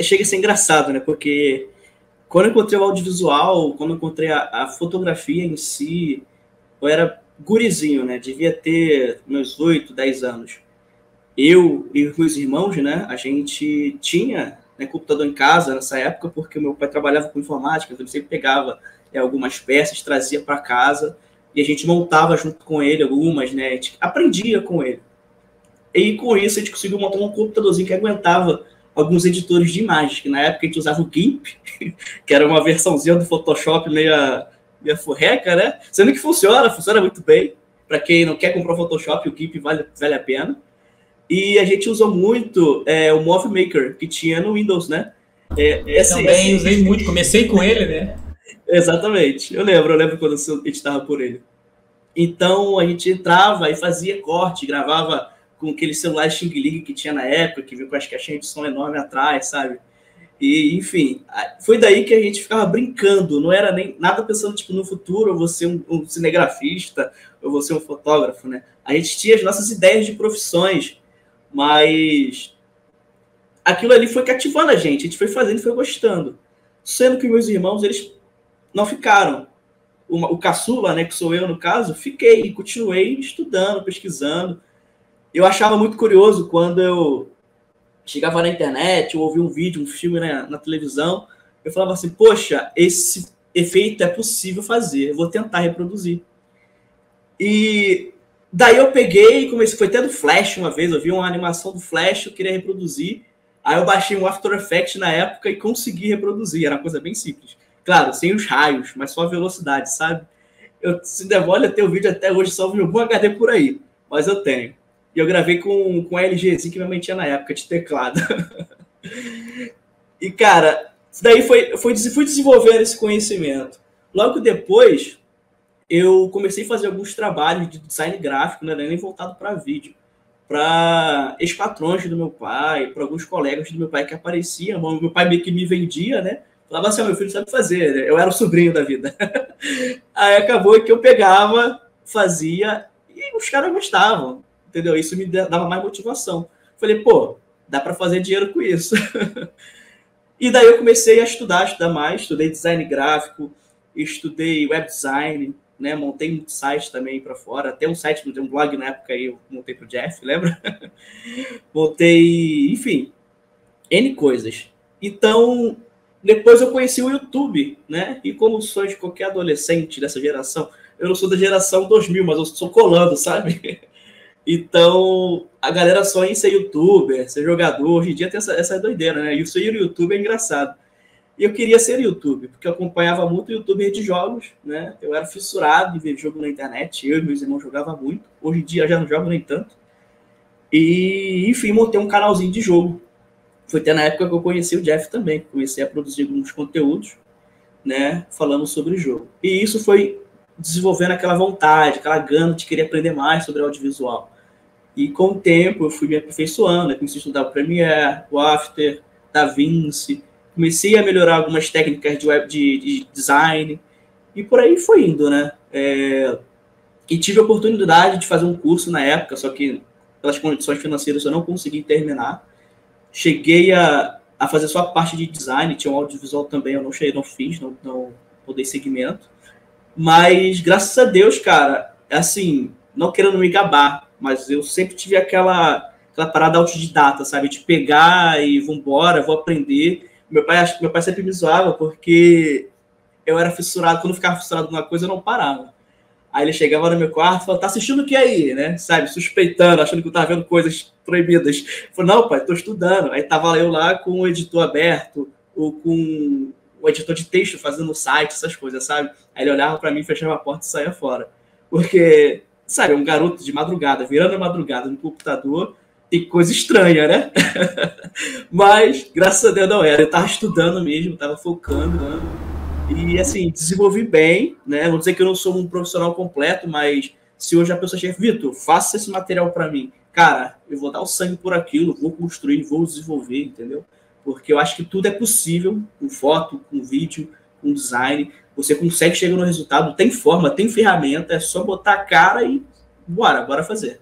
chega a ser engraçado, né? Porque quando eu encontrei o audiovisual, quando eu encontrei a fotografia em si, eu era gurizinho, né? Devia ter meus 8, 10 anos. Eu e os meus irmãos, né? A gente tinha, né, computador em casa nessa época, porque o meu pai trabalhava com informática, então ele sempre pegava algumas peças, trazia para casa, e a gente montava junto com ele algumas, né? A gente aprendia com ele. E com isso a gente conseguiu montar um computadorzinho que aguentava alguns editores de imagens, que na época a gente usava o GIMP, que era uma versãozinha do Photoshop meia furreca, né? Sendo que funciona muito bem. Para quem não quer comprar o Photoshop, o GIMP vale a pena. E a gente usou muito o Movie Maker, que tinha no Windows, né? Também usei muito, comecei com ele, né? Exatamente. Eu lembro quando a gente estava por ele. Então a gente entrava e fazia corte, gravava com aquele celular Xing Ling que tinha na época, que veio com as caixinhas de som enorme atrás, sabe? E, enfim, foi daí que a gente ficava brincando, não era nem nada pensando tipo, no futuro, eu vou ser um cinegrafista, eu vou ser um fotógrafo, né? A gente tinha as nossas ideias de profissões, mas aquilo ali foi cativando a gente foi fazendo, foi gostando. Sendo que meus irmãos, eles não ficaram. O caçula, né, que sou eu no caso, fiquei, continuei estudando, pesquisando. Eu achava muito curioso quando eu chegava na internet, ou ouvia um vídeo, um filme na televisão, eu falava assim, poxa, esse efeito é possível fazer, eu vou tentar reproduzir. E daí eu peguei e comecei, foi até do Flash uma vez, eu vi uma animação do Flash, eu queria reproduzir, aí eu baixei um After Effects na época e consegui reproduzir, era uma coisa bem simples. Claro, sem os raios, mas só a velocidade, sabe? Se demora ter o vídeo até hoje, só vi um bom HD por aí, mas eu tenho. E eu gravei com a LGzinho que minha mãe tinha na época, de teclado. E, cara, daí fui desenvolvendo esse conhecimento. Logo depois, eu comecei a fazer alguns trabalhos de design gráfico, né, nem voltado para vídeo, para ex-patrões do meu pai, para alguns colegas do meu pai que apareciam. Meu pai meio que me vendia, né? Falava assim, meu filho sabe fazer, né? Eu era o sobrinho da vida. Aí acabou que eu pegava, fazia, e os caras gostavam, entendeu? Isso me dava mais motivação. Falei, pô, dá para fazer dinheiro com isso. E daí eu comecei a estudar mais, estudei design gráfico, estudei web design, né? Montei um site também para fora, até um site, um blog na época aí, eu montei pro Jeff, lembra? Montei, enfim, N coisas. Então, depois eu conheci o YouTube, né? E como sou de qualquer adolescente dessa geração, eu não sou da geração 2000, mas eu sou colando, sabe? Então, a galera sonha em ser youtuber, ser jogador. Hoje em dia tem essa doideira, né? E ser youtuber é engraçado. E eu queria ser youtuber, porque eu acompanhava muito youtuber de jogos, né? Eu era fissurado em ver jogo na internet. Eu e meus irmãos jogavam muito. Hoje em dia já não jogo nem tanto. E, enfim, montei um canalzinho de jogo. Foi até na época que eu conheci o Jeff também. Comecei a produzir alguns conteúdos, né? Falando sobre o jogo. E isso foi desenvolvendo aquela vontade, aquela gana de querer aprender mais sobre audiovisual. E com o tempo eu fui me aperfeiçoando, né? Comecei a estudar o Premiere, o After, DaVinci, comecei a melhorar algumas técnicas de design, e por aí foi indo, né? E tive a oportunidade de fazer um curso na época, só que pelas condições financeiras eu não consegui terminar. Cheguei a fazer só a parte de design, tinha um audiovisual também, eu não fiz, não dei segmento. Mas, graças a Deus, cara, assim, não querendo me gabar, mas eu sempre tive aquela parada autodidata, sabe? De pegar e vambora, vou aprender. Meu pai sempre me zoava porque eu era fissurado, quando eu ficava fissurado numa coisa, eu não parava. Aí ele chegava no meu quarto e falava, tá assistindo o que aí, né? Sabe, suspeitando, achando que eu tava vendo coisas proibidas. Eu falei, não, pai, tô estudando. Aí tava eu lá com o editor aberto, ou com o editor de texto fazendo site, essas coisas, sabe? Aí ele olhava pra mim, fechava a porta e saía fora. Porque, sabe, um garoto de madrugada, virando a madrugada no computador, tem coisa estranha, né? Mas, graças a Deus, não era. Eu tava estudando mesmo, tava focando, né? E, assim, desenvolvi bem, né? Vou dizer que eu não sou um profissional completo, mas se hoje a pessoa chega, Vitor, faça esse material para mim. Cara, eu vou dar o sangue por aquilo, vou construir, vou desenvolver, entendeu? Porque eu acho que tudo é possível, com foto, com vídeo, com design. Você consegue chegar no resultado, tem forma, tem ferramenta, é só botar a cara e bora fazer.